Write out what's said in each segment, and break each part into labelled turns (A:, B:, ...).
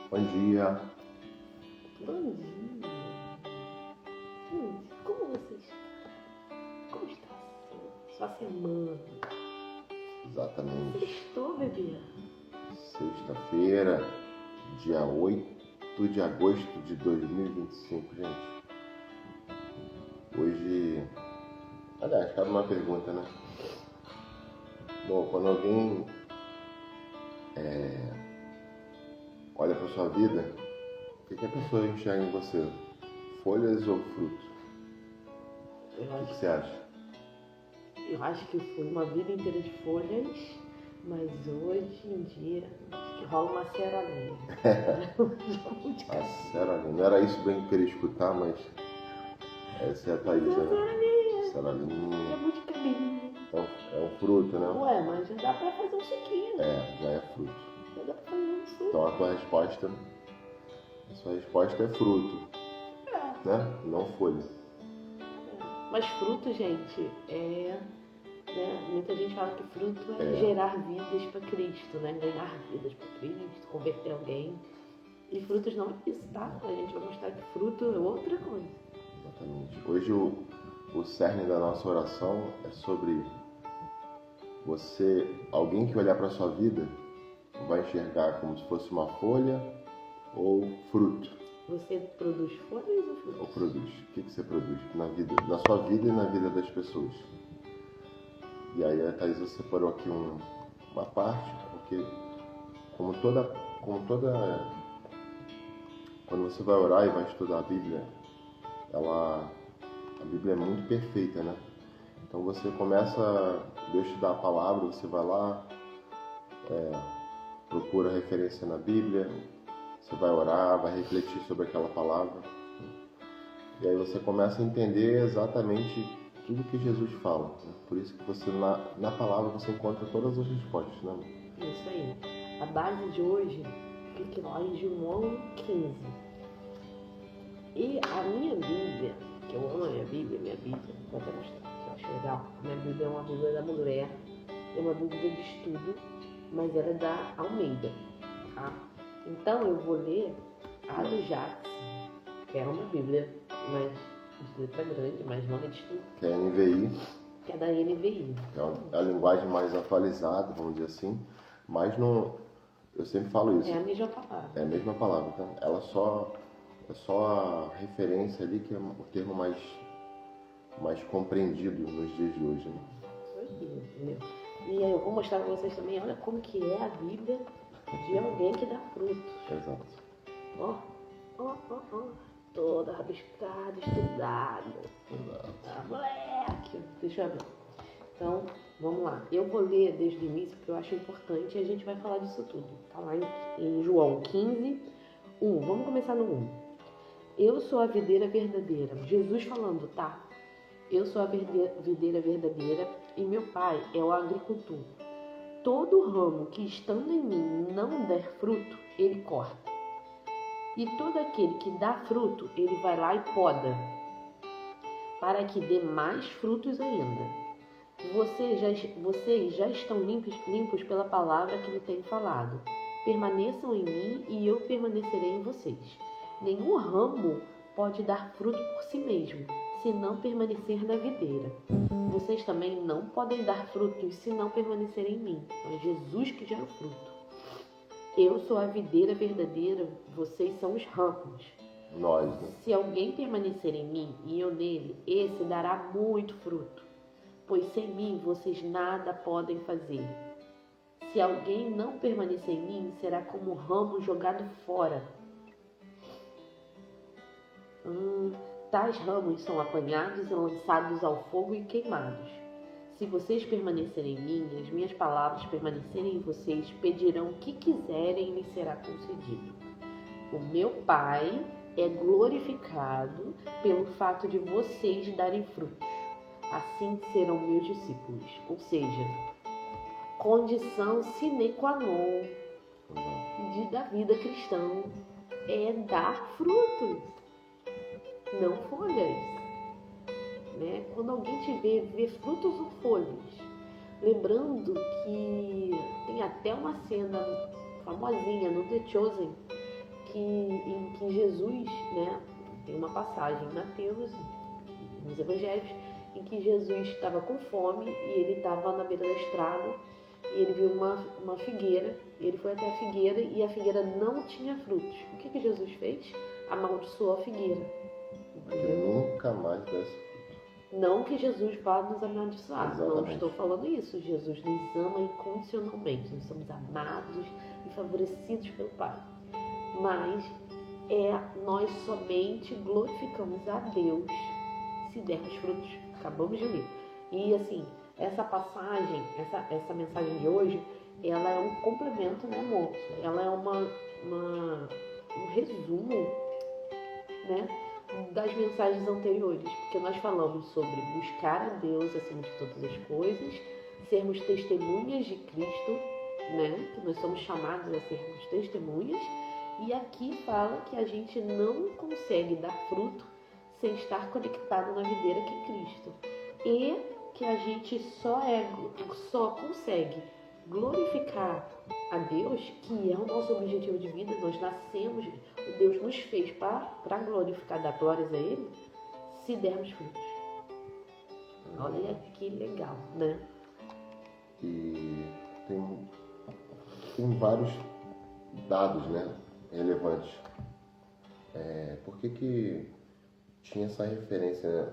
A: Bom dia.
B: Bom dia. Gente, como você está? Como está sua semana?
A: Exatamente.
B: Sextou, bebê?
A: Sexta-feira, dia 8 de agosto de 2025, gente. Hoje, aliás, cabe uma pergunta, né? Bom, quando alguém olha para sua vida, o que a pessoa enxerga em você? Folhas ou frutos? O que você acha?
B: Eu acho que foi uma vida inteira de folhas, mas hoje em dia acho que rola uma cerolinha.
A: A cerolinha. Não era isso bem que eu queria escutar, mas essa é a Thaís, né? Cerolinha.
B: É muito caminho.
A: É um fruto, né?
B: Ué, mas já dá pra fazer um suquinho.
A: Já é fruto.
B: Já dá pra fazer um suco.
A: Então a sua resposta é fruto, né? Não folha.
B: Mas fruto, gente, muita gente fala que fruto é gerar vidas para Cristo, né? Ganhar vidas para Cristo, converter alguém. E frutos não é isso, tá? A gente vai mostrar que fruto é outra coisa.
A: Exatamente. Hoje o cerne da nossa oração é sobre alguém que olhar para a sua vida vai enxergar como se fosse uma folha ou fruto.
B: Você produz folhas ou frutos?
A: Ou produz. O que você produz na sua vida e na vida das pessoas? E aí a Thaís separou aqui uma parte, porque quando você vai orar e vai estudar a Bíblia, a Bíblia é muito perfeita, né? Então você começa, Deus te dá a palavra, você vai lá, procura referência na Bíblia, você vai orar, vai refletir sobre aquela palavra. E aí você começa a entender exatamente tudo que Jesus fala. Né? Por isso que você, na palavra, você encontra todas as respostas, né?
B: Isso aí. A base de hoje fica lá em João 15. E a minha Bíblia, que eu amo a minha Bíblia, vou até mostrar, que eu acho legal. Minha Bíblia é uma Bíblia da mulher, é uma Bíblia de estudo, mas ela é da Almeida, tá? Então eu vou ler a do Jackson, que é uma Bíblia, mas de letra grande, mas não é de estudo.
A: Que é a NVI.
B: Que é da NVI.
A: É a linguagem mais atualizada, vamos dizer assim, mas não... Eu sempre falo isso.
B: É a mesma palavra.
A: É a mesma palavra, tá? Ela é só a referência ali, que é o termo mais compreendido nos dias de hoje, né?
B: Entendeu? E aí eu vou mostrar para vocês também, olha como que é a Bíblia de alguém que dá frutos.
A: Exato.
B: Ó. Toda rabiscada, estudada. Ah, moleque. Deixa eu ver. Então, vamos lá. Eu vou ler desde o início, porque eu acho importante, e a gente vai falar disso tudo. Tá lá em João 15, 1. Vamos começar no 1. Eu sou a videira verdadeira. Jesus falando, tá? Eu sou a videira verdadeira e meu pai é o agricultor. Todo ramo que estando em mim não der fruto, ele corta. E todo aquele que dá fruto, ele vai lá e poda, para que dê mais frutos ainda. Vocês já estão limpos pela palavra que lhe tenho falado. Permaneçam em mim e eu permanecerei em vocês. Nenhum ramo pode dar fruto por si mesmo, se não permanecer na videira. Vocês também não podem dar frutos se não permanecerem em mim. É Jesus que gera o fruto. Eu sou a videira verdadeira, vocês são os ramos.
A: Nós, né?
B: Se alguém permanecer em mim e eu nele, esse dará muito fruto, pois sem mim vocês nada podem fazer. Se alguém não permanecer em mim, será como um ramo jogado fora. Tais ramos são apanhados e lançados ao fogo e queimados. Se vocês permanecerem em mim e as minhas palavras permanecerem em vocês, pedirão o que quiserem e lhes será concedido. O meu Pai é glorificado pelo fato de vocês darem frutos. Assim serão meus discípulos. Ou seja, condição sine qua non da vida cristã é dar frutos, não folhas. Né? Quando alguém te vê frutos ou folhas. Lembrando que tem até uma cena famosinha no The Chosen, em que Jesus, né, tem uma passagem em Mateus, nos Evangelhos, em que Jesus estava com fome e ele estava na beira da estrada e ele viu uma figueira, ele foi até a figueira e a figueira não tinha frutos. O que Jesus fez? Amaldiçoou a figueira.
A: Que nunca mais desse.
B: Não que Jesus vá nos amaldiçoar,
A: Exatamente.
B: não estou falando isso. Jesus nos ama incondicionalmente, nós somos amados e favorecidos pelo Pai. Mas nós somente glorificamos a Deus se dermos frutos. Acabamos de ler. E assim, essa passagem, essa mensagem de hoje, ela é um complemento, né, amor? Ela é um resumo, né, das mensagens anteriores, porque nós falamos sobre buscar a Deus acima de todas as coisas, sermos testemunhas de Cristo, né, que nós somos chamados a sermos testemunhas, e aqui fala que a gente não consegue dar fruto sem estar conectado na videira que é Cristo, e que a gente só consegue glorificar a Deus, que é o nosso objetivo de vida. Nós nascemos, Deus nos fez para glorificar, dar glórias a Ele, se dermos frutos. Olha que legal, né?
A: E tem vários dados, né, relevantes. Por que tinha essa referência, né?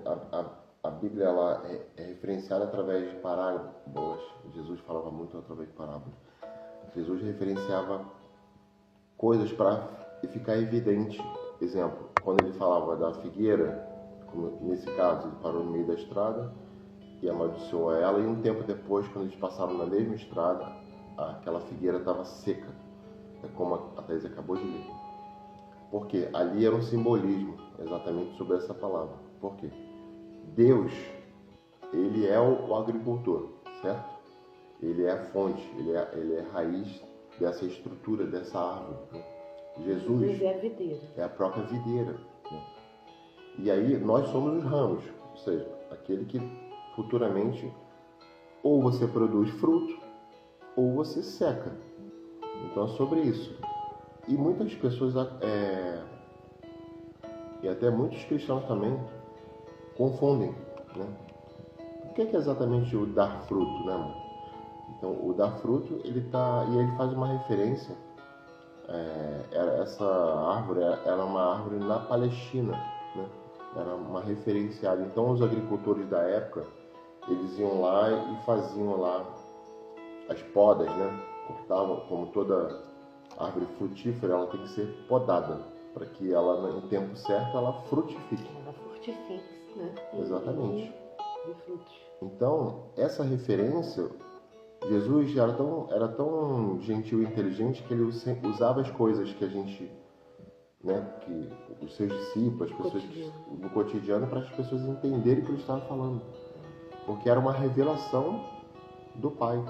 A: A Bíblia ela é referenciada através de parábolas. Jesus falava muito através de parábolas. Jesus referenciava coisas para ficar evidente. Exemplo, quando ele falava da figueira, como nesse caso, ele parou no meio da estrada e amaldiçoou ela, e um tempo depois, quando eles passaram na mesma estrada, aquela figueira estava seca. É como a Thaís acabou de ler. Porque ali era um simbolismo exatamente sobre essa palavra. Por quê? Deus, ele é o agricultor, certo? Ele é a fonte, ele é a raiz dessa estrutura, dessa árvore, né? Jesus
B: é a videira.
A: É a própria videira, né? E aí nós somos os ramos, ou seja, aquele que futuramente ou você produz fruto ou você seca. Então é sobre isso. E muitas pessoas, e até muitos cristãos também, confundem, né? O que é exatamente o dar fruto, né, amor? Então, o dar fruto, ele faz uma referência. Essa árvore, ela é uma árvore na Palestina, né? Era uma referenciada. Então, os agricultores da época, eles iam lá e faziam lá as podas, né? Cortavam, como toda árvore frutífera, ela tem que ser podada para que ela, no tempo certo, ela frutifique.
B: Ela frutifique, né?
A: Exatamente.
B: E frutos.
A: Então, essa referência, Jesus era tão gentil e inteligente que ele usava as coisas que a gente, né, que os seus discípulos, as pessoas no cotidiano, para as pessoas entenderem o que ele estava falando. Porque era uma revelação do Pai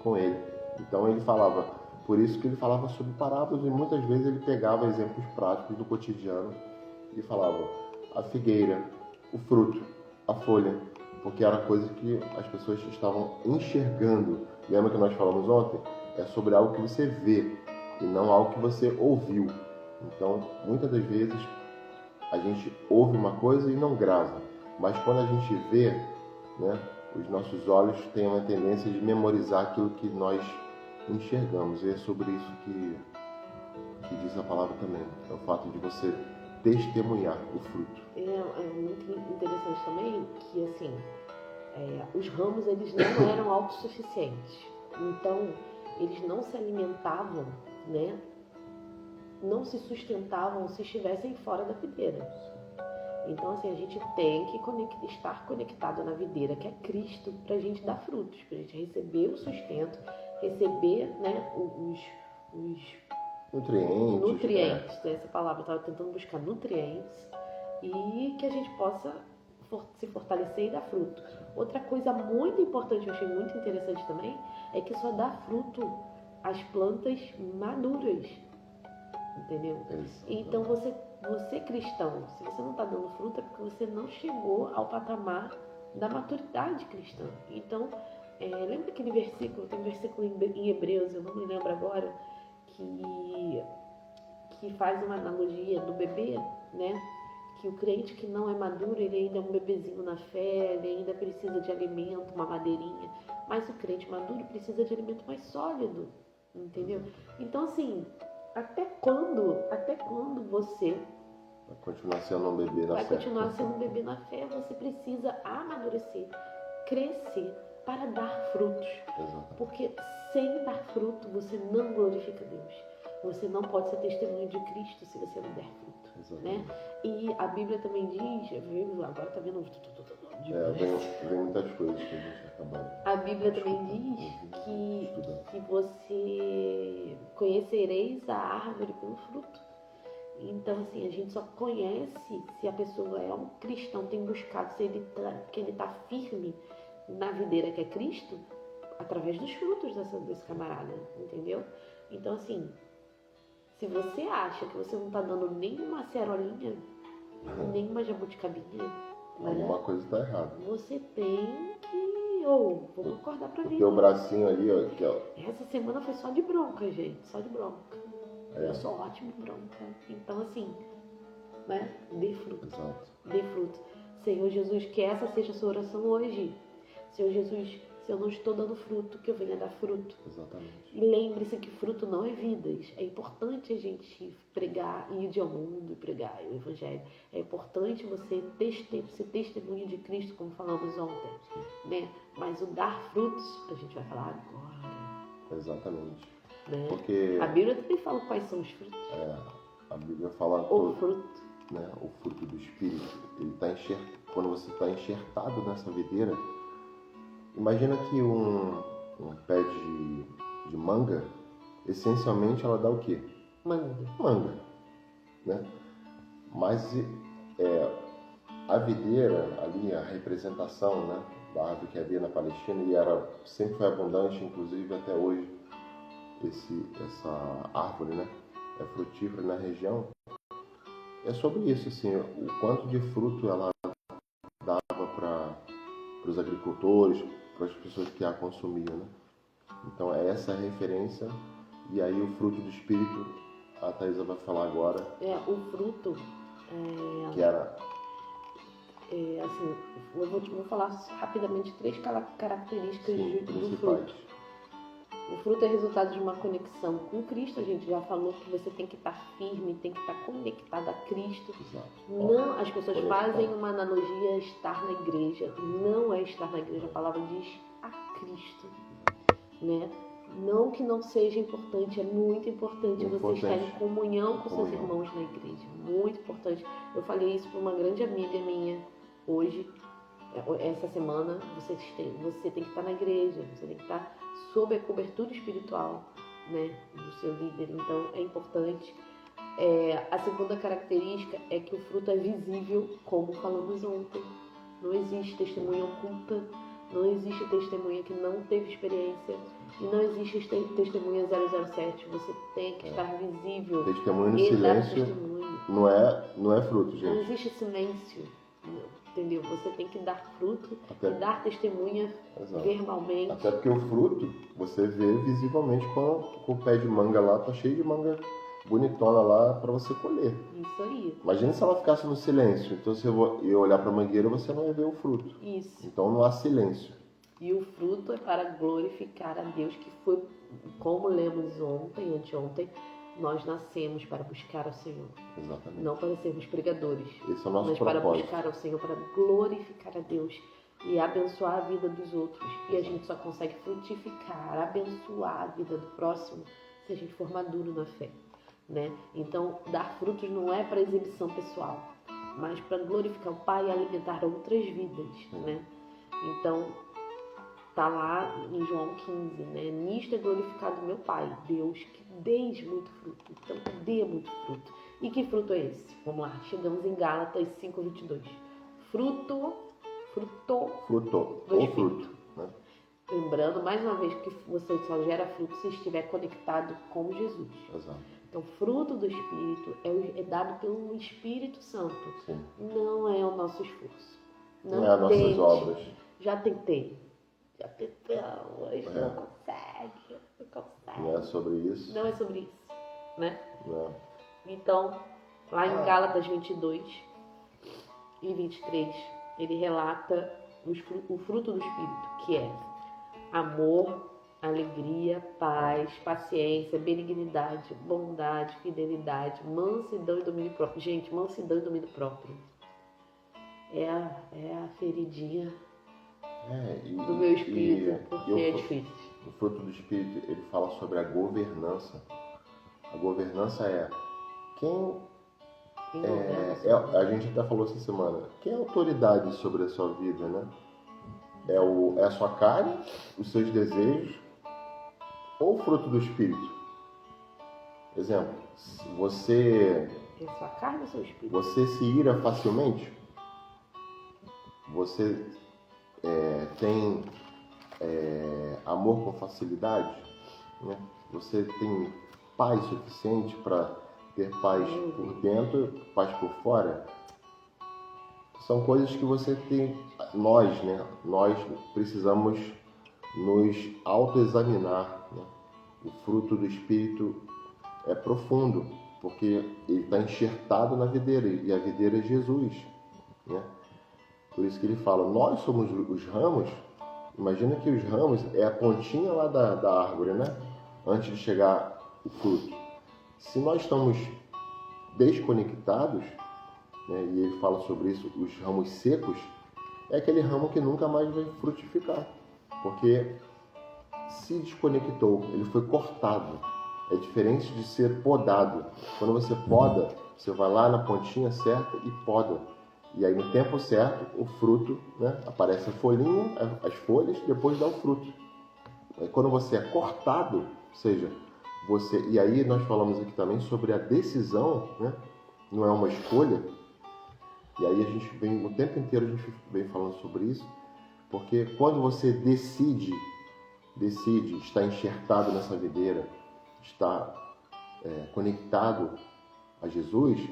A: com ele. Então ele falava, por isso que ele falava sobre parábolas, e muitas vezes ele pegava exemplos práticos do cotidiano e falava a figueira, o fruto, a folha, porque era coisa que as pessoas estavam enxergando. Lembra que nós falamos ontem? É sobre algo que você vê e não algo que você ouviu. Então, muitas das vezes, a gente ouve uma coisa e não grava. Mas quando a gente vê, né, os nossos olhos têm uma tendência de memorizar aquilo que nós enxergamos. E é sobre isso que diz a palavra também. É o fato de você testemunhar o fruto.
B: É muito interessante também que, assim, os ramos, eles não eram autossuficientes. Então, eles não se alimentavam, né? Não se sustentavam se estivessem fora da videira. Então, assim, a gente tem que estar conectado na videira, que é Cristo, para a gente dar frutos, para a gente receber o sustento, receber, né, os nutrientes, essa palavra, eu estava tentando buscar nutrientes, e que a gente possa se fortalecer e dar fruto. Outra coisa muito importante, eu achei muito interessante também, é que só dá fruto as plantas maduras, entendeu? Então você cristão, se você não está dando fruto, é porque você não chegou ao patamar da maturidade cristã. Então, lembra aquele versículo, tem um versículo em Hebreus, eu não me lembro agora, que que faz uma analogia do bebê, né? Que o crente que não é maduro, ele ainda é um bebezinho na fé, ele ainda precisa de alimento, uma madeirinha. Mas o crente maduro precisa de alimento mais sólido, entendeu? Então, assim, até quando você
A: Vai continuar sendo um bebê na
B: vai
A: fé.
B: continuar sendo um bebê na fé? Você precisa amadurecer, crescer para dar frutos.
A: Exatamente.
B: Porque sem dar fruto, você não glorifica Deus. Você não pode ser testemunho de Cristo se você não der fruto, né?
A: Exatamente.
B: E a Bíblia também diz, agora tá vendo
A: Vem muitas coisas que a gente acaba.
B: A Bíblia também diz que você conhecereis a árvore pelo fruto. Então, assim, a gente só conhece se a pessoa é um cristão, tem buscado, se ele que ele tá firme na videira que é Cristo, através dos frutos desse camarada, entendeu? Então, assim, se você acha que você não tá dando nenhuma cerolinha, nenhuma jabuticabinha,
A: Alguma coisa está errada.
B: você tem que, vamos acordar pra
A: O
B: vida.
A: teu bracinho ali, ó, que ó.
B: Essa semana foi só de bronca, gente, só de bronca.
A: É.
B: Eu sou ótima em bronca. Então, assim, né? Dê fruto.
A: Exato.
B: Dê fruto. Senhor Jesus, que essa seja a sua oração hoje. Senhor Jesus, se eu não estou dando fruto, que eu venha dar fruto.
A: Exatamente.
B: E lembre-se que fruto não é vidas. É importante a gente pregar, ir ao mundo e pregar o Evangelho. É importante você ser testemunho de Cristo, como falamos ontem, né? Mas o dar frutos, a gente vai falar agora.
A: Exatamente.
B: Né?
A: Porque
B: A Bíblia também fala quais são os frutos.
A: a Bíblia fala
B: O fruto.
A: né, o fruto do Espírito. Ele tá quando você está enxertado nessa videira, imagina que um pé de manga, essencialmente ela dá o quê? Manga, né? Mas a videira ali, a representação, né, da árvore que havia na Palestina, e sempre foi abundante, inclusive até hoje, essa árvore, né, é frutífera na região. É sobre isso, assim, o quanto de fruto ela dava para os agricultores, para as pessoas que a consumiam, né? Então é essa a referência, e aí o fruto do Espírito, a Thaisa vai falar agora.
B: O fruto,
A: que era...
B: assim, eu vou falar rapidamente 3 características do
A: principais.
B: fruto. O fruto é resultado de uma conexão com Cristo. A gente já falou que você tem que estar firme, tem que estar conectado a Cristo.
A: Exato.
B: Não, as pessoas
A: Conectado.
B: fazem uma analogia a estar na igreja. Não é estar na igreja, a palavra diz a Cristo, né? Não que não seja importante, é muito importante você estar em comunhão com seus irmãos na igreja. Muito importante. Eu falei isso para uma grande amiga minha hoje, essa semana. Você tem que estar na igreja, você tem que estar sob a cobertura espiritual, né, do seu líder. Então é importante. A segunda característica é que o fruto é visível, como falamos ontem. Não existe testemunha oculta, não existe testemunha que não teve experiência, e não existe testemunha 007. Você tem que estar visível.
A: Testemunho no
B: e dar
A: silêncio
B: testemunho.
A: não é fruto,
B: Não
A: gente.
B: existe silêncio, entendeu? Você tem que dar fruto
A: Até-
B: e dar testemunha
A: Exato.
B: verbalmente.
A: Até porque o fruto você vê visivelmente com o pé de manga lá, tá cheio de manga bonitona lá para você colher.
B: Isso aí.
A: Imagina se ela ficasse no silêncio. Então, se eu ia olhar para a mangueira, você não ia ver o fruto.
B: Isso.
A: Então, não há silêncio.
B: E o fruto é para glorificar a Deus, que foi, como lemos anteontem, nós nascemos para buscar ao Senhor.
A: Exatamente.
B: Não para sermos pregadores,
A: Esse é o nosso
B: mas para
A: propósito.
B: buscar ao Senhor, para glorificar a Deus e abençoar a vida dos outros. E a gente só consegue frutificar, abençoar a vida do próximo se a gente for maduro na fé, né? Então, dar frutos não é para exibição pessoal, mas para glorificar o Pai e alimentar outras vidas, né? Então, tá lá em João 15, né? Nisto é glorificado meu Pai, Deus, que deis muito fruto. Então, dê muito fruto. E que fruto é esse? Vamos lá, chegamos em Gálatas 5:22. Fruto do
A: O
B: Espírito.
A: fruto. Né?
B: Lembrando, mais uma vez, que você só gera fruto se estiver conectado com Jesus.
A: Exato.
B: Então, fruto do Espírito é dado pelo Espírito Santo.
A: Sim.
B: Não é o nosso esforço.
A: Não é as nossas
B: tente.
A: obras.
B: Já tentei. Já tentamos. Não consegue. Não consegue.
A: Não é sobre isso.
B: Não é sobre isso, né?
A: Não.
B: Então, lá em Gálatas 22 e 23, ele relata o fruto do Espírito, que é amor, alegria, paz, paciência, benignidade, bondade, fidelidade, mansidão e domínio próprio. Gente, mansidão e domínio próprio é a feridinha do meu espírito, porque é difícil.
A: O fruto do Espírito, ele fala sobre a governança. A governança é quem... a gente até falou essa semana, quem é a autoridade sobre a sua vida, né? É a sua carne, os seus desejos ou o fruto do Espírito? Exemplo, você...
B: É sua carne ou seu espírito?
A: Você se ira facilmente? Você tem amor com facilidade? Né? Você tem paz suficiente para ter paz por dentro, paz por fora? São coisas que você tem, nós precisamos nos autoexaminar. Né? O fruto do Espírito é profundo, porque ele está enxertado na videira, e a videira é Jesus. Né? Por isso que ele fala, nós somos os ramos. Imagina que os ramos é a pontinha lá da árvore, né? Antes de chegar o fruto. Se nós estamos desconectados, né, e ele fala sobre isso, os ramos secos, é aquele ramo que nunca mais vai frutificar, porque se desconectou, ele foi cortado. É diferente de ser podado. Quando você poda, você vai lá na pontinha certa e poda. E aí no tempo certo, o fruto, né, aparece a folhinha, as folhas, depois dá o fruto. Aí, quando você é cortado, ou seja, você... E aí nós falamos aqui também sobre a decisão, né? Não é uma escolha. E aí a gente vem, o tempo inteiro a gente vem falando sobre isso, porque quando você decide estar enxertado nessa videira, estar conectado a Jesus,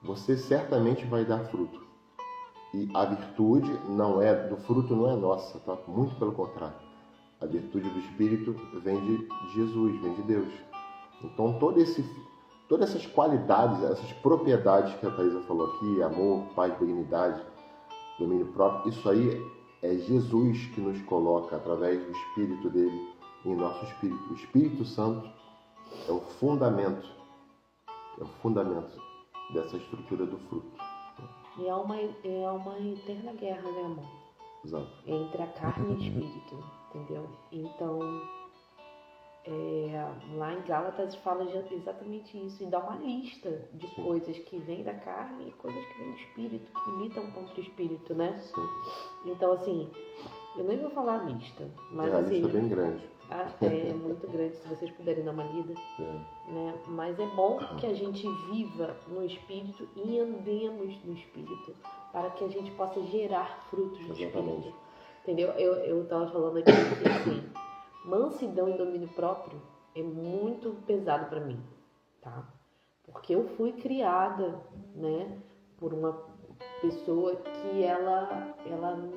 A: você certamente vai dar fruto. E a virtude do fruto não é nossa, tá? Muito pelo contrário. A virtude do Espírito vem de Jesus, vem de Deus. Então todas essas qualidades, essas propriedades que a Thaisa falou aqui, amor, paz, dignidade, domínio próprio, isso aí é Jesus que nos coloca através do Espírito dele em nosso espírito. O Espírito Santo é o fundamento dessa estrutura do fruto.
B: E é uma eterna guerra, né, amor?
A: Exato.
B: Entre a carne e o espírito, entendeu? Então, lá em Gálatas fala exatamente isso, e dá uma lista de coisas que vêm da carne e coisas que vêm do espírito, que militam contra o espírito, né?
A: Sim.
B: Então, assim, eu nem vou falar a lista, mas
A: A
B: assim...
A: lista é bem grande.
B: É muito grande, se vocês puderem dar uma lida. Né? Mas é bom que a gente viva no Espírito e andemos no Espírito, para que a gente possa gerar frutos no Espírito. Entendeu? Eu estava falando aqui que assim, mansidão e domínio próprio é muito pesado para mim, tá? Porque eu fui criada, né, por uma pessoa que ela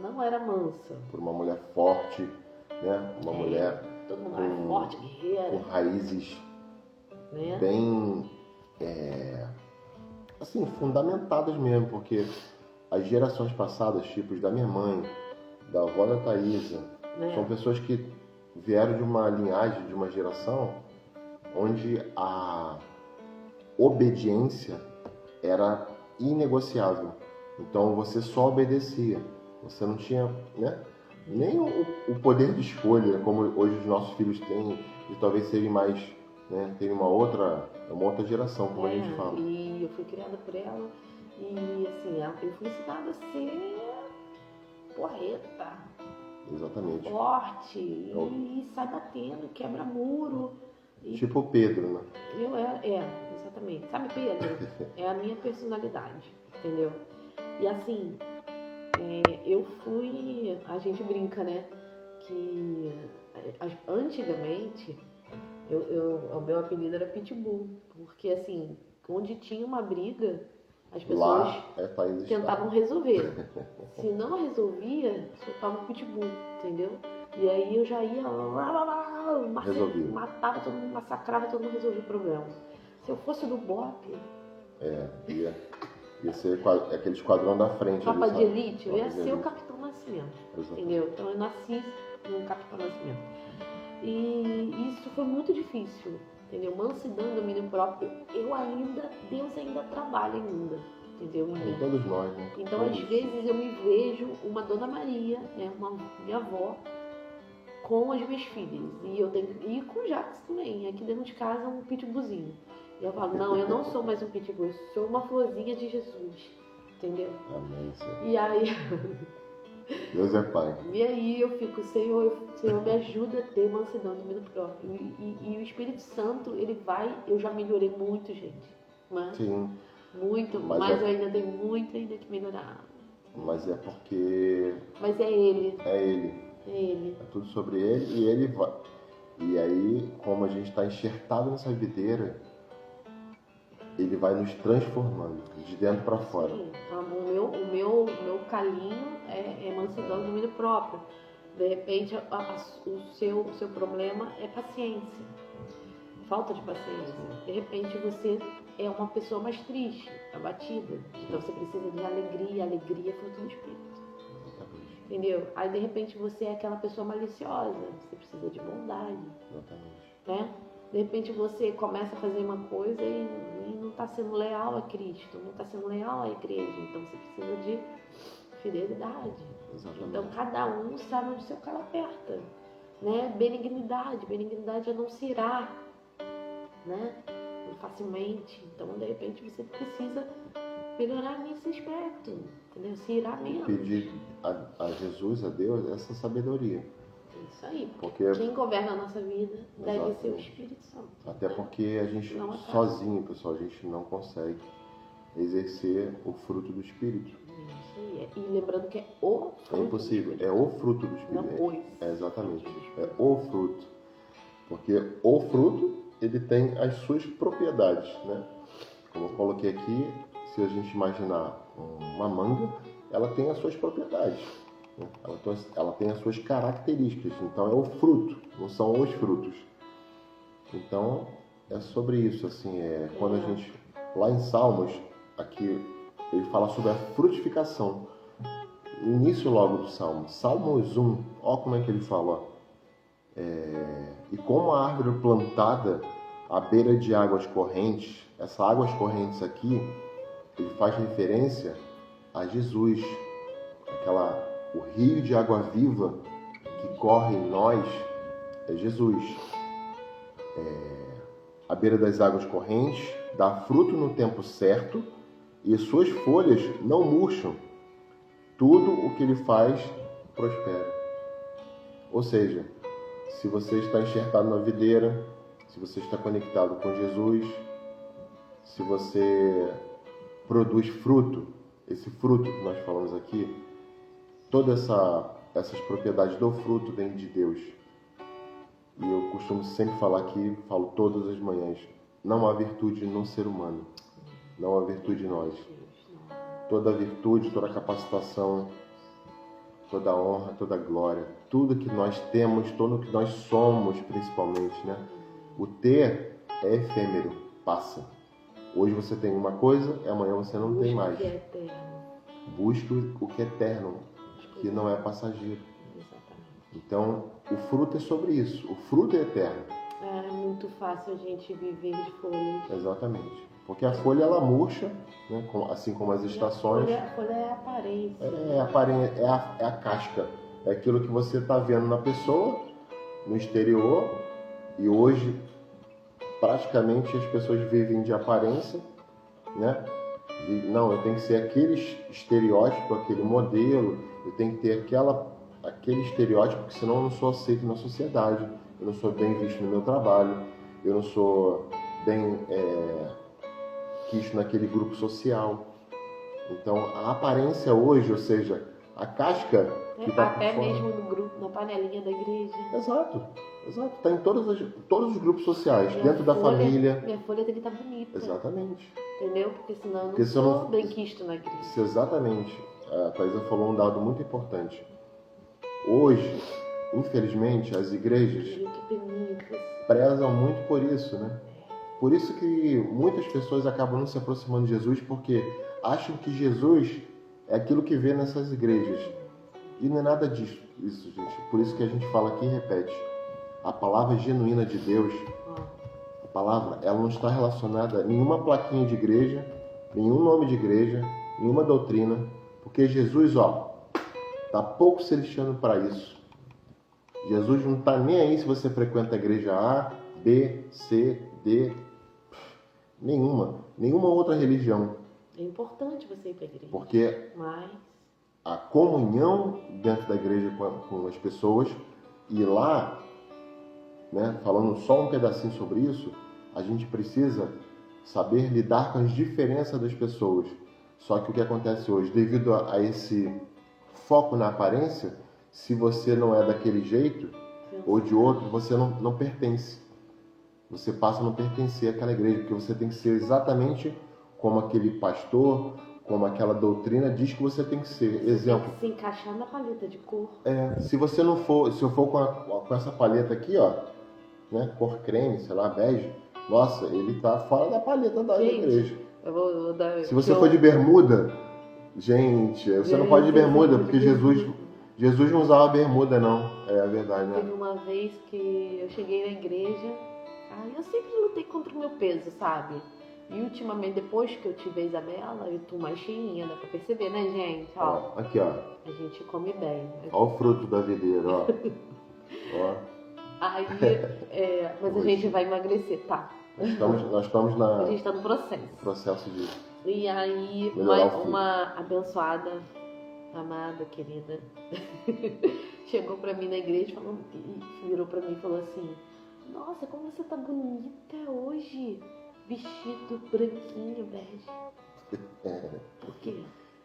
B: não era mansa.
A: Por uma mulher forte, né? Uma mulher...
B: Todo mundo é forte, guerreira.
A: Com raízes, né, bem, assim, fundamentadas mesmo, porque as gerações passadas, tipos da minha mãe, da avó da Thaisa, são pessoas que vieram de uma linhagem, de uma geração, onde a obediência era inegociável. Então você só obedecia, você não tinha, né, nem o poder de escolha, como hoje os nossos filhos têm, e talvez serem mais, né, terem uma outra geração, como a gente fala.
B: E eu fui criada por ela, e assim, eu fui ensinada a ser porreta.
A: Exatamente.
B: Forte, e sai batendo, quebra muro.
A: Tipo o Pedro, né?
B: Exatamente. Sabe, Pedro? É a minha personalidade, entendeu? E assim, a gente brinca, né? Que antigamente, o meu apelido era Pitbull, porque assim, onde tinha uma briga, as pessoas tentavam resolver. Se não resolvia, soltava o Pitbull, entendeu? E aí eu já ia matava todo mundo, massacrava todo mundo, resolvia o problema. Se eu fosse do BOPE,
A: ia ser aquele esquadrão da frente.
B: tropa
A: ali,
B: de
A: sabe?
B: elite, eu ia ser o Capitão Nascimento.
A: Exatamente.
B: Entendeu? Então eu nasci no Capitão Nascimento. E isso foi muito difícil. Entendeu? Mansidão e domínio próprio, Deus ainda trabalha ainda. Entendeu?
A: Em todos nós, né?
B: Então,
A: Todos.
B: às vezes, eu me vejo uma Dona Maria, né, minha avó, com as minhas filhas. E com o Jax também. Aqui dentro de casa, um pitbullzinho. E eu falo, não, eu não sou mais um pitbull, eu sou uma florzinha de Jesus. Entendeu?
A: Amém, Senhor.
B: E aí,
A: Deus é Pai.
B: e aí eu fico, Senhor, me ajuda a ter mansidão, domínio próprio. E o Espírito Santo, ele vai, eu já melhorei muito, gente. Mas,
A: Sim,
B: muito,
A: Mas
B: mas
A: é-
B: eu ainda tenho muito ainda que melhorar.
A: mas é porque
B: Mas é Ele,
A: é Ele.
B: é Ele.
A: É tudo sobre Ele e Ele vai. E aí, como a gente está enxertado nessa videira, Ele vai nos transformando de dentro para fora.
B: Sim, então, o meu calinho é mansidão e domínio próprio. De repente, o seu problema é paciência, falta de paciência. De repente, você é uma pessoa mais triste, abatida. Então, você precisa de alegria. Alegria é fruto do Espírito.
A: Exatamente.
B: Entendeu? Aí, de repente, você é aquela pessoa maliciosa. Você precisa de bondade,
A: Exatamente.
B: né? De repente, você começa a fazer uma coisa e não está sendo leal a Cristo, não está sendo leal à igreja. Então, você precisa de fidelidade.
A: Exatamente.
B: Então, cada um sabe onde seu calo aperta, né? Benignidade é não se irar, né? Facilmente. Então, de repente, você precisa melhorar nesse aspecto, entendeu? Se irar menos.
A: Pedir a Jesus, a Deus, essa sabedoria.
B: É isso aí.
A: Porque,
B: Quem governa a nossa vida deve
A: Exato.
B: ser o Espírito Santo.
A: até
B: né?
A: porque a gente
B: Não acaba.
A: sozinho, pessoal, a gente não consegue exercer o fruto do Espírito.
B: Isso aí. E lembrando que é o fruto
A: É
B: do
A: impossível.
B: Espírito.
A: É o fruto do
B: Não
A: Espírito.
B: os.
A: É exatamente. É o fruto. Porque o fruto, ele tem as suas propriedades, né? Como eu coloquei aqui, se a gente imaginar uma manga, ela tem as suas propriedades, né? Ela tem as suas características. Então é o fruto, não são os frutos. Então é sobre isso, assim, quando a gente lá em Salmos, aqui ele fala sobre a frutificação. No início logo do Salmo, Salmos 1, olha como é que ele fala, ó. E como a árvore plantada à beira de águas correntes, essas águas correntes aqui, ele faz referência a Jesus, o rio de água viva que corre em nós é Jesus. À beira das águas correntes, dá fruto no tempo certo e suas folhas não murcham. Tudo o que ele faz prospera. Ou seja, se você está enxertado na videira, se você está conectado com Jesus, se você produz fruto, esse fruto que nós falamos aqui, todas essas propriedades do fruto vêm de Deus. E eu costumo sempre falar aqui, falo todas as manhãs, não há virtude no ser humano, não há virtude em nós. Toda virtude, toda capacitação, toda honra, toda glória, tudo que nós temos, tudo que nós somos principalmente, né? O ter é efêmero, passa. Hoje você tem uma coisa e amanhã você não tem mais.
B: O que é eterno.
A: Busque o que é eterno, que não é passageiro.
B: Exatamente.
A: Então, o fruto é sobre isso. O fruto é eterno.
B: É muito fácil a gente viver de folhas.
A: Exatamente. Porque a folha, ela murcha, né? Assim como as estações.
B: A folha é a aparência.
A: É a casca. É aquilo que você está vendo na pessoa, no exterior. E hoje, praticamente, as pessoas vivem de aparência, né? Não, eu tenho que ser aquele estereótipo, aquele modelo. Eu tenho que ter aquele estereótipo, porque senão eu não sou aceito na sociedade. Eu não sou bem visto no meu trabalho. Eu não sou bem quisto naquele grupo social. Então, a aparência hoje, ou seja, a casca que está por
B: Até
A: fora.
B: mesmo no grupo, na panelinha da igreja.
A: Exato. Está em todos os grupos sociais,
B: Minha
A: dentro da
B: folha-
A: família.
B: Minha folha tem que estar bonita.
A: Exatamente.
B: Entendeu? Porque senão eu não
A: Porque se eu
B: sou
A: não-
B: bem quisto na igreja.
A: Isso, exatamente. A Thaisa falou um dado muito importante. Hoje, infelizmente, as igrejas
B: Que bonitas.
A: prezam muito por isso, né? Por isso que muitas pessoas acabam não se aproximando de Jesus, porque acham que Jesus é aquilo que vê nessas igrejas. E não é nada disso, gente. Por isso que a gente fala aqui e repete. A palavra genuína de Deus, a palavra, ela não está relacionada a nenhuma plaquinha de igreja, nenhum nome de igreja, nenhuma doutrina, porque Jesus, está pouco se lixando para isso. Jesus não está nem aí se você frequenta a igreja A, B, C, D, nenhuma outra religião.
B: É importante você ir para a igreja.
A: Porque a comunhão dentro da igreja com as pessoas, e lá, né, falando só um pedacinho sobre isso, a gente precisa saber lidar com as diferenças das pessoas. Só que o que acontece hoje, devido a esse foco na aparência, se você não é daquele jeito ou de outro, você não pertence. Você passa a não pertencer àquela igreja, porque você tem que ser exatamente como aquele pastor, como aquela doutrina diz que você tem que ser. Exemplo.
B: Tem que se encaixar na paleta de cor.
A: Se você não for, se eu for com essa paleta aqui, né, cor creme, sei lá, bege, nossa, ele tá fora da paleta da igreja.
B: Eu vou dar,
A: se você for de bermuda, gente, você não pode ir de bermuda, porque Jesus não usava bermuda, não. É a verdade, né?
B: Teve uma vez que eu cheguei na igreja, eu sempre lutei contra o meu peso, sabe? E ultimamente, depois que eu tive a Isabela, eu tô mais cheinha, dá pra perceber, né, gente?
A: Aqui, ó.
B: A gente come bem.
A: Ó o fruto da videira, ó.
B: Aí, mas a gente vai emagrecer, tá?
A: Nós estamos na...
B: A gente tá no processo.
A: Processo de...
B: E aí, uma abençoada, amada, querida, chegou pra mim na igreja e virou pra mim e falou assim: nossa, como você tá bonita hoje! Vestido branquinho, bege. Por quê?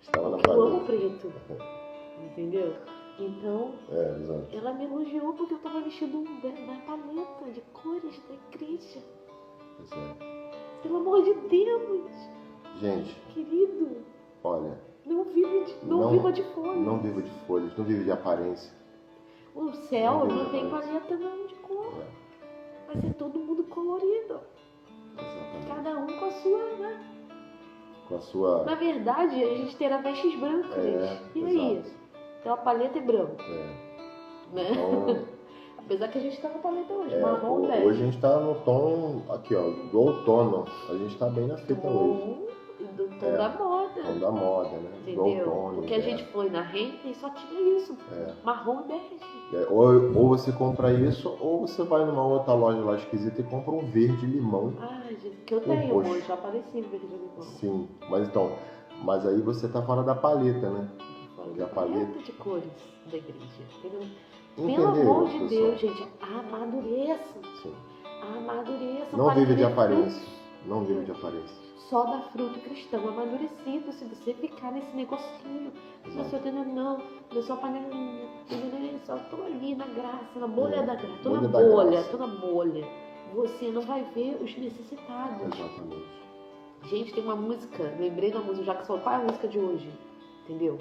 B: Porque eu amo preto. Entendeu? Então, ela me elogiou porque eu tava vestido na paleta de cores da igreja. Pelo amor de Deus!
A: Gente,
B: querido,
A: olha,
B: não viva de folhas.
A: Não viva de folhas, não vive de aparência.
B: O céu não tem paleta não de cor. Vai ser todo mundo colorido.
A: Exatamente.
B: Cada um com a sua, né?
A: Com a sua...
B: Na verdade, a gente terá vestes brancas. E aí? Então a paleta é branca. Né?
A: Então...
B: Apesar que a gente tá na paleta hoje, marrom, bege.
A: Hoje a gente tá no tom, aqui ó, do outono. A gente tá bem na fita hoje.
B: Do tom da moda.
A: Tom da moda, né?
B: Entendeu?
A: Do outono.
B: Porque a gente foi na Renner e só tinha isso. Marrom e bege.
A: Ou você compra isso, ou você vai numa outra loja lá esquisita e compra um verde limão.
B: Gente, que eu tenho hoje, já apareci verde limão.
A: Sim, mas aí você tá fora da paleta, né?
B: Fora da paleta de cores da igreja.
A: Pelo
B: amor de Deus, gente, amadureça.
A: Sim.
B: Amadureça.
A: Não vive de aparência. Não vive de aparência.
B: Só dá fruto cristão amadurecido se você ficar nesse negocinho. Eu sou panelinha. Só tô ali na graça, na bolha da graça. Tô na bolha. Você não vai ver os necessitados.
A: Exatamente.
B: Gente, tem uma música, lembrei da música, já que qual é a música de hoje? Entendeu?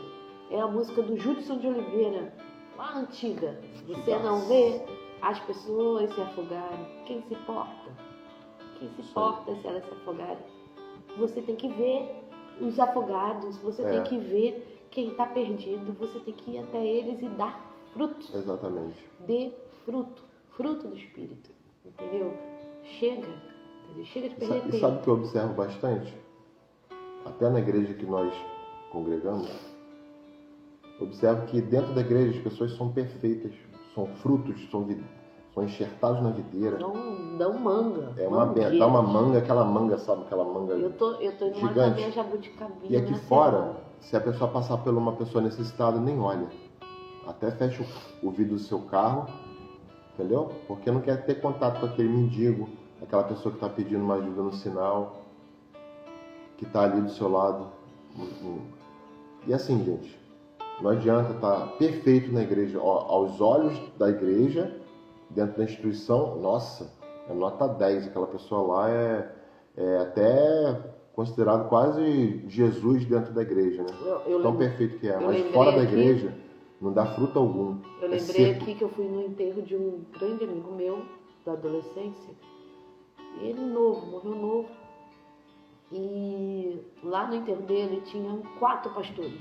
B: É a música do Judson de Oliveira, lá antiga. Você não vê as pessoas se afogarem. Quem se importa? Quem se importa se elas se afogarem? Você tem que ver os afogados, você tem que ver quem está perdido, você tem que ir até eles e dar frutos.
A: Exatamente.
B: Dê fruto do Espírito, entendeu? Chega de perder tempo.
A: E sabe o que eu observo bastante? Até na igreja que nós congregamos, observo que dentro da igreja as pessoas são perfeitas, são frutos, são enxertados na videira.
B: Dão manga.
A: Dá uma manga, aquela manga, sabe? Aquela manga
B: Eu tô indo numa caminha jabuticabinha.
A: E aqui fora, se a pessoa passar por uma pessoa necessitada, nem olha. Até fecha o vidro do seu carro, entendeu? Porque não quer ter contato com aquele mendigo, aquela pessoa que está pedindo uma ajuda no sinal, que está ali do seu lado. E assim, gente, não adianta estar perfeito na igreja. Aos olhos da igreja, dentro da instituição, nossa, é nota 10. Aquela pessoa lá é até considerado quase Jesus dentro da igreja, né? Tão perfeito que é. Mas fora da igreja, não dá fruto algum.
B: Eu lembrei aqui que eu fui no enterro de um grande amigo meu, da adolescência, Ele novo, morreu novo. E lá no enterro dele tinham 4 pastores.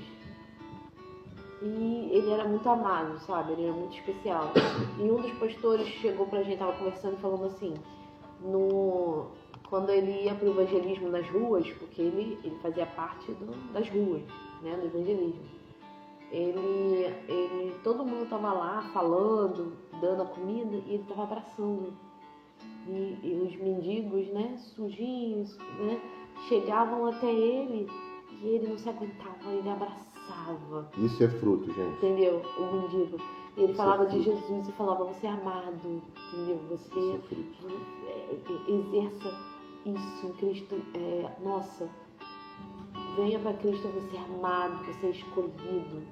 B: E ele era muito amado, sabe? Ele era muito especial. E um dos pastores chegou pra gente, tava conversando e falando assim, quando ele ia pro evangelismo nas ruas, porque ele fazia parte das ruas, né? Do evangelismo. Todo mundo tava lá falando, dando a comida, e ele tava abraçando. E os mendigos, né, sujinhos, né, chegavam até ele e ele não se aguentava, ele abraçava.
A: Isso é fruto, gente.
B: Entendeu? O mendigo. E ele
A: Isso
B: falava
A: é
B: de
A: fruto.
B: Jesus e falava, você é amado, entendeu?
A: Isso
B: Você
A: é fruto.
B: exerça isso em Cristo. Nossa, venha para Cristo, você é amado, você é escolhido.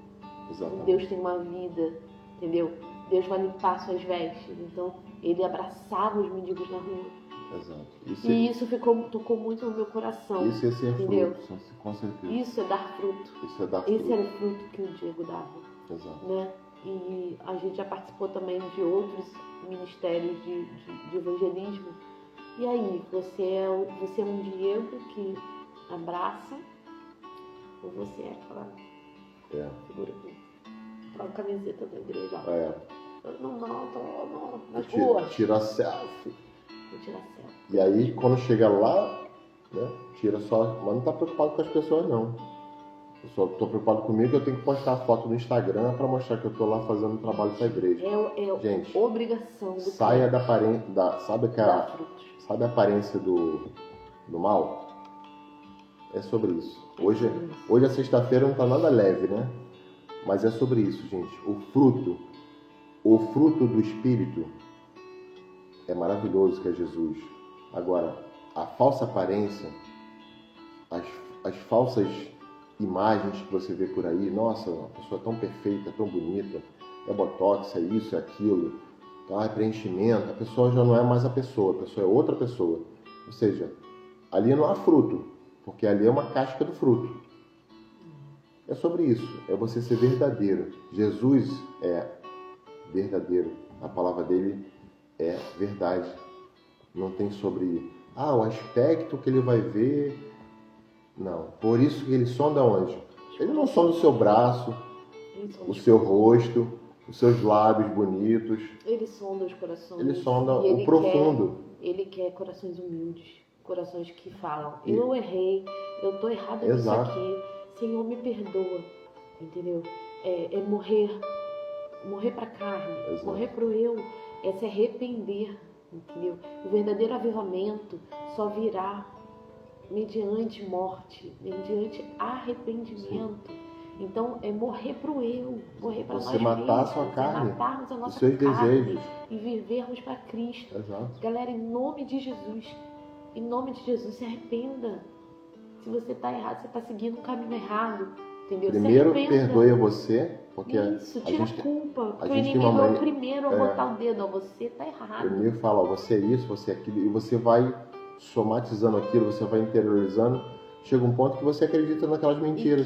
A: Exatamente.
B: Deus tem uma vida, entendeu? Deus vai limpar suas vestes. Então, ele abraçava os mendigos na rua.
A: Exato.
B: Isso tocou muito no meu coração.
A: Isso é ser
B: entendeu?
A: fruto, com certeza.
B: Isso é dar fruto.
A: Isso é dar fruto.
B: Esse era o fruto que o Diego dava.
A: Exato.
B: Né? E a gente já participou também de outros ministérios de evangelismo. E aí, você é um Diego que abraça, ou você é aquela figura aquela camiseta da igreja? Não, nas ruas.
A: Tira selfie.
B: Vou tirar selfie.
A: E aí, quando chega lá, né, tira só. Mas não tá preocupado com as pessoas, não. Eu só tô preocupado comigo que eu tenho que postar a foto no Instagram para mostrar que eu tô lá fazendo trabalho pra igreja.
B: Gente, obrigação do
A: saia da aparência. Sabe a aparência do mal? É sobre isso. Hoje a sexta-feira não tá nada leve, né? Mas é sobre isso, gente. O fruto do Espírito é maravilhoso, que é Jesus. Agora, a falsa aparência, as falsas imagens que você vê por aí, nossa, uma pessoa tão perfeita, tão bonita, é botox, é isso, é aquilo, é preenchimento, a pessoa já não é mais a pessoa é outra pessoa. Ou seja, ali não há fruto, porque ali é uma casca do fruto. É sobre isso, é você ser verdadeiro. Jesus é verdadeiro, a palavra dele é verdade. Não tem sobre o aspecto que ele vai ver. Não, por isso que ele sonda onde? Ele não sonda o seu braço, o seu rosto, os seus lábios bonitos.
B: Ele sonda os corações.
A: Ele sonda o profundo.
B: Ele quer corações humildes, corações que falam, eu errei, eu tô errado nisso aqui, Senhor, me perdoa, entendeu? É morrer pra carne,
A: Exato.
B: morrer pro eu, é se arrepender, entendeu? O verdadeiro avivamento só virá mediante morte, mediante arrependimento. Sim. Então é morrer pro eu, morrer para nós mesmos.
A: Você matar a sua carne,
B: matarmos a nossa
A: os seus
B: carne
A: desejos.
B: E vivermos para Cristo.
A: Exato.
B: Galera, em nome de Jesus, se arrependa. Se você está errado, você está seguindo um caminho errado, entendeu?
A: Primeiro, perdoe você, porque
B: isso, tira a culpa. O
A: gente
B: inimigo é o primeiro a botar o dedo, você está errado.
A: Primeiro fala, você é isso, você é aquilo, e você vai somatizando aquilo, você vai interiorizando, chega um ponto que você acredita naquelas mentiras.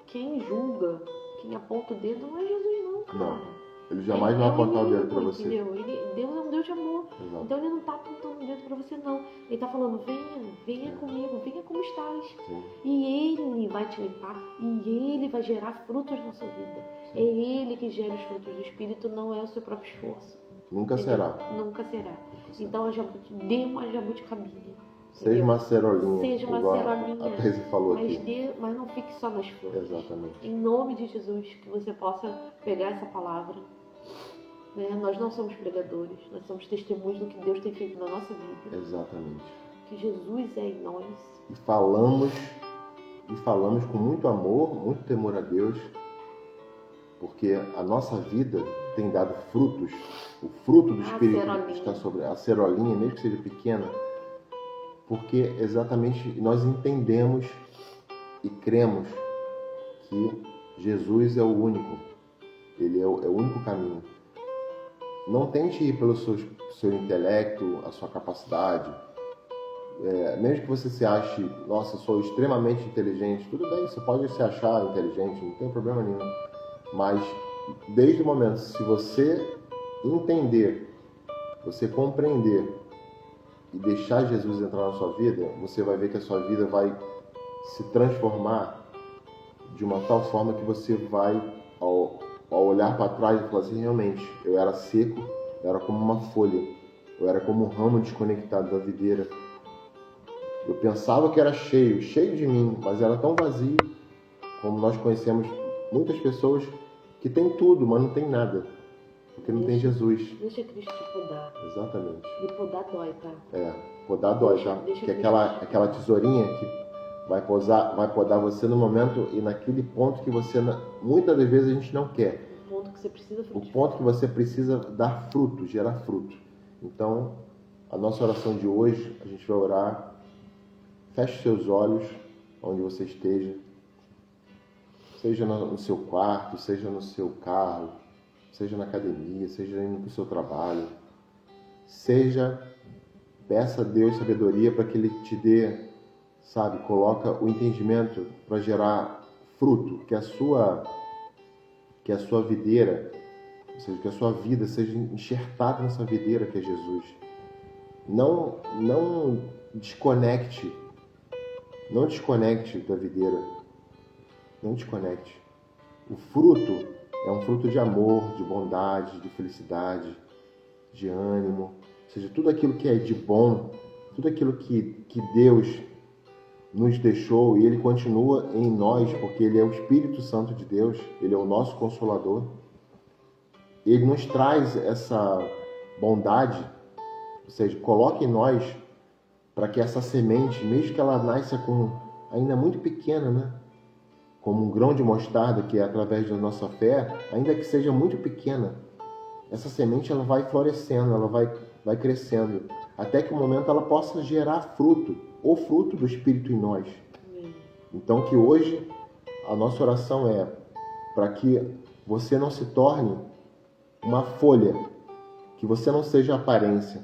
B: Quem julga, quem aponta o dedo não é Jesus não, cara.
A: Não. Ele jamais vai apontar o dedo para você.
B: Entendeu? Deus é um Deus de amor.
A: Exato.
B: Então ele não está apontando o dedo para você, não. Ele está falando, venha comigo, venha como estás.
A: Sim.
B: E ele vai te limpar. E ele vai gerar frutos na sua vida. Sim. É ele que gera os frutos do Espírito, não é o seu próprio esforço.
A: Nunca será.
B: Nunca será. Então dê uma jabuticabinha.
A: Seja uma cerolinha.
B: Seja uma cerolinha.
A: A These falou aqui.
B: Mas não fique só nas flores.
A: Exatamente.
B: Em nome de Jesus, que você possa pegar essa palavra. Né? Nós não somos pregadores, nós somos testemunhos do que Deus tem feito na nossa vida.
A: Exatamente.
B: Que Jesus é em nós.
A: E falamos com muito amor, muito temor a Deus, porque a nossa vida tem dado frutos. O fruto do Espírito está sobre a cerolinha, mesmo que seja pequena, porque exatamente nós entendemos e cremos que Jesus é o único. Ele é o único caminho. Não tente ir pelo seu intelecto, a sua capacidade. Mesmo que você se ache, nossa, sou extremamente inteligente, tudo bem, você pode se achar inteligente, não tem problema nenhum. Mas, desde o momento, se você entender, você compreender e deixar Jesus entrar na sua vida, você vai ver que a sua vida vai se transformar de uma tal forma que você vai, ao olhar para trás, e falar assim, realmente, eu era seco, eu era como uma folha, eu era como um ramo desconectado da videira. Eu pensava que era cheio de mim, mas era tão vazio, como nós conhecemos muitas pessoas que têm tudo, mas não tem nada, porque não tem Jesus.
B: Deixa Cristo te podar.
A: Exatamente.
B: E podar dói, tá?
A: Podar dói, tá? Que é aquela tesourinha que vai podar você no momento e naquele ponto que você, muitas das vezes a gente não quer.
B: O ponto que você precisa
A: O ponto que você precisa dar fruto, gerar fruto. Então, a nossa oração de hoje, a gente vai orar. Feche seus olhos, onde você esteja. Seja no seu quarto, seja no seu carro, seja na academia, seja indo para o seu trabalho. Peça a Deus sabedoria para que Ele te dê, coloca o entendimento para gerar fruto, que a sua videira, ou seja, que a sua vida seja enxertada nessa videira que é Jesus. Não desconecte da videira. Não desconecte. O fruto é um fruto de amor, de bondade, de felicidade, de ânimo. Ou seja, tudo aquilo que é de bom, tudo aquilo que Deus nos deixou e Ele continua em nós, porque Ele é o Espírito Santo de Deus, Ele é o nosso Consolador. Ele nos traz essa bondade, ou seja, coloca em nós para que essa semente, mesmo que ela nasça ainda muito pequena, né? Como um grão de mostarda, que é através da nossa fé, ainda que seja muito pequena, essa semente ela vai florescendo, ela vai crescendo, até que o momento ela possa gerar fruto, o fruto do Espírito em nós. Então que hoje a nossa oração é para que você não se torne uma folha, que você não seja aparência,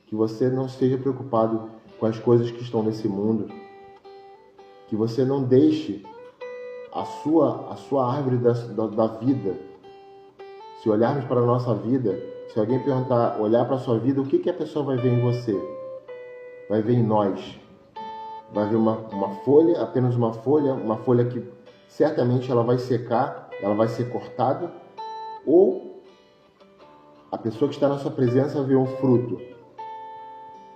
A: que você não esteja preocupado com as coisas que estão nesse mundo, que você não deixe a sua árvore da vida. Se olharmos para a nossa vida, se alguém olhar para a sua vida, o que a pessoa vai ver em você? Vai ver em nós. Vai ver uma folha, apenas uma folha que certamente ela vai secar, ela vai ser cortada, ou a pessoa que está na sua presença vê um fruto.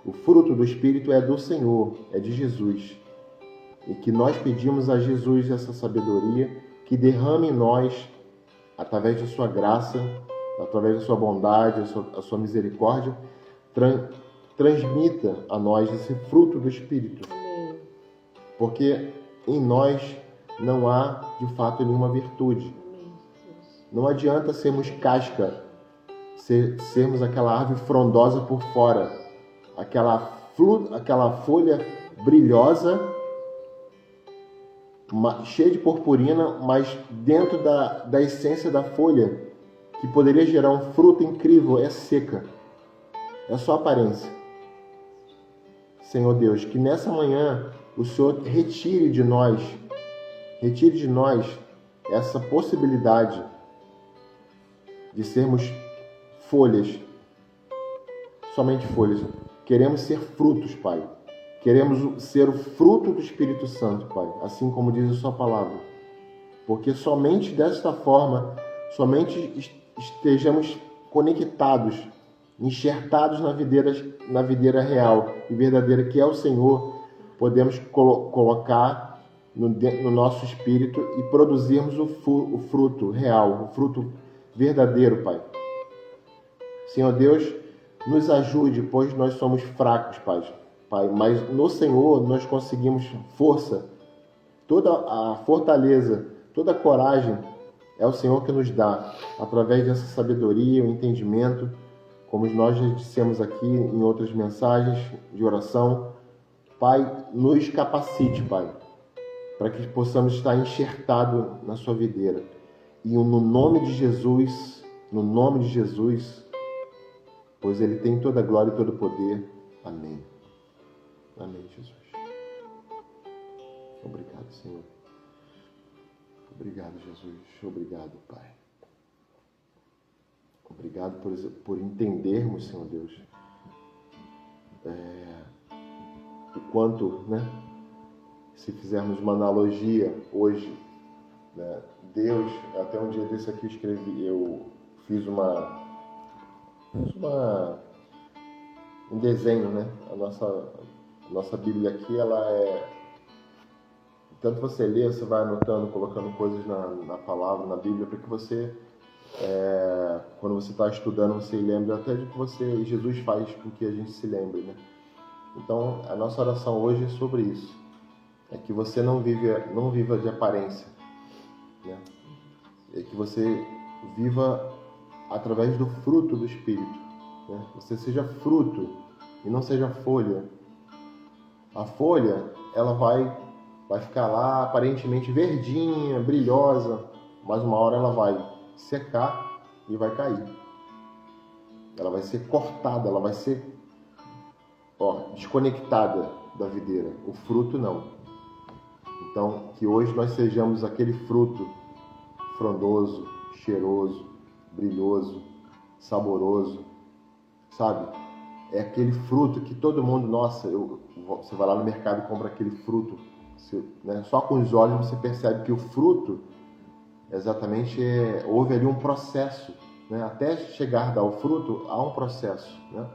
A: O fruto do Espírito é do Senhor, é de Jesus. E que nós pedimos a Jesus essa sabedoria, que derrame em nós, através da sua graça, através da sua bondade, a sua misericórdia, transmita a nós esse fruto do Espírito.
B: Amém.
A: Porque em nós não há, de fato, nenhuma virtude.
B: Amém.
A: Não adianta sermos casca, sermos aquela árvore frondosa por fora, aquela folha brilhosa, cheia de purpurina, mas dentro da essência da folha, que poderia gerar um fruto incrível, é seca. É só aparência. Senhor Deus, que nessa manhã o Senhor retire de nós essa possibilidade de sermos folhas, somente folhas. Queremos ser frutos, Pai. Queremos ser o fruto do Espírito Santo, Pai, assim como diz a sua palavra. Porque somente desta forma, somente estejamos conectados, enxertados na videira real e verdadeira que é o Senhor, podemos colocar no nosso espírito e produzirmos o fruto real, o fruto verdadeiro, Pai. Senhor Deus, nos ajude, pois nós somos fracos, Pai, mas no Senhor nós conseguimos força, toda a fortaleza, toda a coragem é o Senhor que nos dá, através dessa sabedoria, o entendimento, como nós já dissemos aqui em outras mensagens de oração. Pai, nos capacite, Pai, para que possamos estar enxertados na sua videira. E no nome de Jesus, pois Ele tem toda a glória e todo o poder. Amém. Amém, Jesus. Obrigado, Senhor. Obrigado, Jesus. Obrigado, Pai. Obrigado por entendermos, Senhor Deus, quanto, né, se fizermos uma analogia hoje, né, Deus, até um dia desse aqui eu fiz um desenho, né? A nossa Bíblia aqui, ela é... Tanto você lê, você vai anotando, colocando coisas na palavra, na Bíblia, para que você, quando você está estudando, você lembre até de que Jesus faz com que a gente se lembre, né? Então, a nossa oração hoje é sobre isso. É que você não viva de aparência, né? É que você viva através do fruto do Espírito, né? Você seja fruto e não seja folha. A folha, ela vai ficar lá aparentemente verdinha, brilhosa, mas uma hora ela vai secar e vai cair. Ela vai ser cortada, ela vai ser desconectada da videira. O fruto não. Então, que hoje nós sejamos aquele fruto frondoso, cheiroso, brilhoso, saboroso, sabe? É aquele fruto que todo mundo, você vai lá no mercado e compra aquele fruto, né? Só com os olhos você percebe que o fruto, exatamente, houve ali um processo, né? Até chegar a dar o fruto, há um processo, né?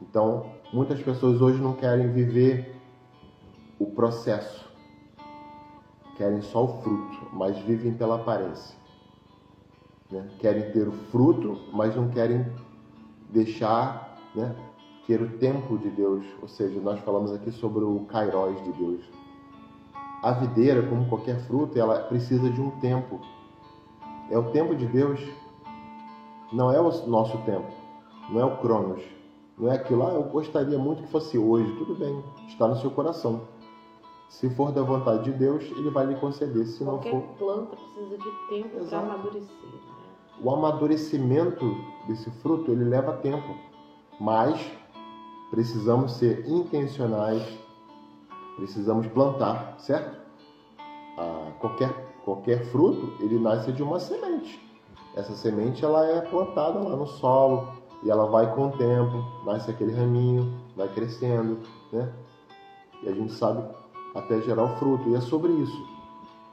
A: Então, muitas pessoas hoje não querem viver o processo, querem só o fruto, mas vivem pela aparência, né? Querem ter o fruto, mas não querem deixar, né, ter o tempo de Deus. Ou seja, nós falamos aqui sobre o Kairos de Deus. A videira, como qualquer fruto, ela precisa de um tempo. É o tempo de Deus, não é o nosso tempo, não é o Cronos, não é aquilo, eu gostaria muito que fosse hoje. Tudo bem, está no seu coração. Se for da vontade de Deus, Ele vai lhe conceder. Se não for...
B: Qualquer planta precisa de tempo para amadurecer, né?
A: O amadurecimento desse fruto, ele leva tempo, mas precisamos ser intencionais, precisamos plantar, certo? Qualquer fruto, ele nasce de uma semente. Essa semente, ela é plantada lá no solo e ela vai com o tempo, nasce aquele raminho, vai crescendo, né? E a gente sabe até gerar o fruto, e é sobre isso.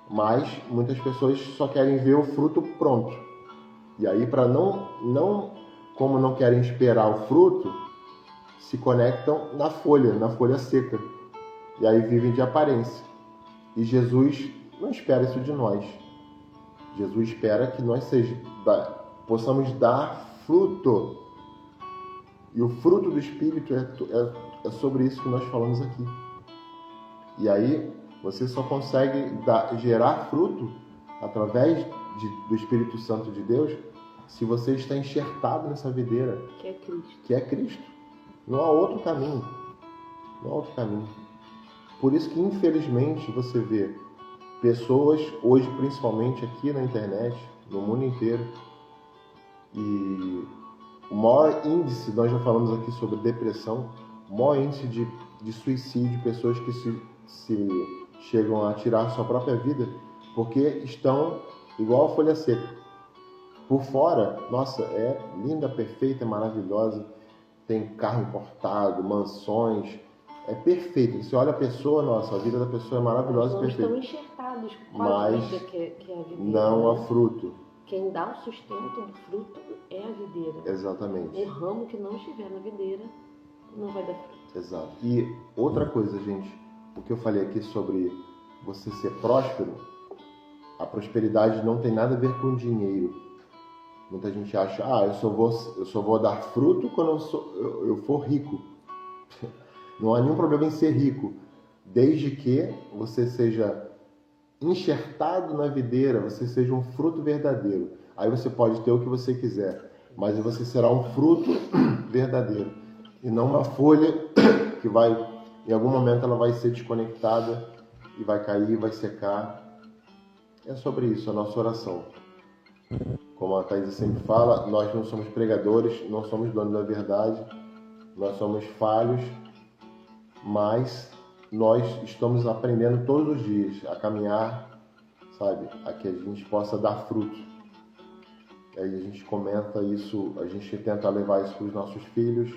A: Mas muitas pessoas só querem ver o fruto pronto. E aí, para como não querem esperar o fruto, se conectam na folha seca. E aí vivem de aparência. E Jesus não espera isso de nós. Jesus espera que nós possamos dar fruto. E o fruto do Espírito é sobre isso que nós falamos aqui. E aí você só consegue gerar fruto através do Espírito Santo de Deus se você está enxertado nessa videira.
B: Que é Cristo.
A: Que é Cristo. Não há outro caminho. Não há outro caminho. Por isso que, infelizmente, você vê pessoas, hoje principalmente aqui na internet, no mundo inteiro, e o maior índice, nós já falamos aqui sobre depressão, o maior índice de suicídio, pessoas que se chegam a tirar sua própria vida, porque estão igual a folha seca. Por fora, nossa, é linda, perfeita, maravilhosa, tem carro importado, mansões, é perfeito. Você olha a pessoa, nossa, a vida da pessoa é maravilhosa e perfeita.
B: Não estão enxertados com a
A: Mas
B: vida que é a videira.
A: Não há fruto.
B: Quem dá o sustento do fruto é a videira.
A: Exatamente.
B: O ramo que não estiver na videira não vai dar fruto.
A: Exato. E outra coisa, gente, o que eu falei aqui sobre você ser próspero, a prosperidade não tem nada a ver com dinheiro. Muita gente acha, eu só vou dar fruto quando eu for rico. Não há nenhum problema em ser rico, desde que você seja enxertado na videira, você seja um fruto verdadeiro. Aí você pode ter o que você quiser, mas você será um fruto verdadeiro. E não uma folha que em algum momento ela vai ser desconectada e vai cair, vai secar. É sobre isso a nossa oração. Como a Thaís sempre fala, nós não somos pregadores, não somos donos da verdade, nós somos falhos, mas nós estamos aprendendo todos os dias a caminhar, sabe? A que a gente possa dar fruto. Aí a gente comenta isso, a gente tenta levar isso para os nossos filhos,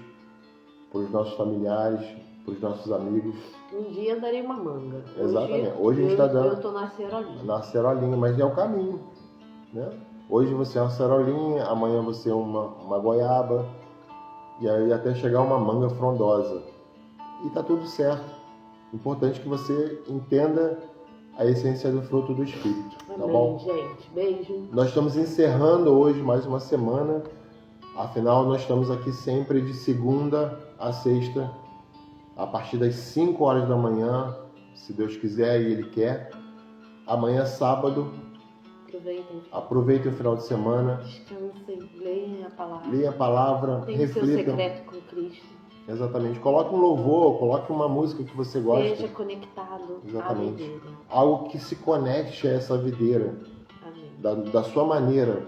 A: para os nossos familiares, para os nossos amigos.
B: Um dia eu darei uma manga.
A: Exatamente. Hoje a gente está dando
B: Eu tô na acerolinha.
A: na acerolinha, mas é o caminho, né? Hoje você é uma acerolinha, amanhã você é uma goiaba, e aí até chegar uma manga frondosa. E tá tudo certo. Importante que você entenda a essência do fruto do Espírito. Tá bom?
B: Gente. Beijo.
A: Nós estamos encerrando hoje mais uma semana. Afinal, nós estamos aqui sempre de segunda a sexta, a partir das 5 horas da manhã, se Deus quiser e Ele quer. Amanhã, sábado, aproveitem o final de semana.
B: Descansem, leiam a palavra.
A: Leiam a palavra,
B: Tenha o seu
A: reflitam.
B: secreto com Cristo.
A: Exatamente. Coloque um louvor, coloque uma música que você gosta.
B: Seja conectado
A: Exatamente.
B: à videira.
A: Algo que se conecte a essa videira.
B: Amém.
A: Da sua maneira.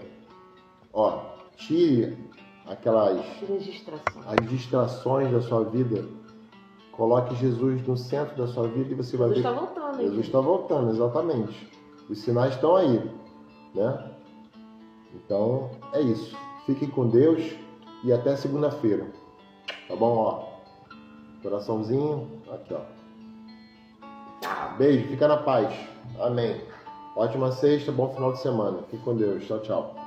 A: Ó, tire
B: Tire
A: as distrações da sua vida. Coloque Jesus no centro da sua vida e você vai ver.
B: Jesus está voltando, hein?
A: Jesus está voltando, exatamente. Os sinais estão aí, né? Então, é isso. Fiquem com Deus e até segunda-feira. Tá bom? Ó, coraçãozinho. Aqui, ó. Beijo, fica na paz. Amém. Ótima sexta, bom final de semana. Fique com Deus. Tchau, tchau.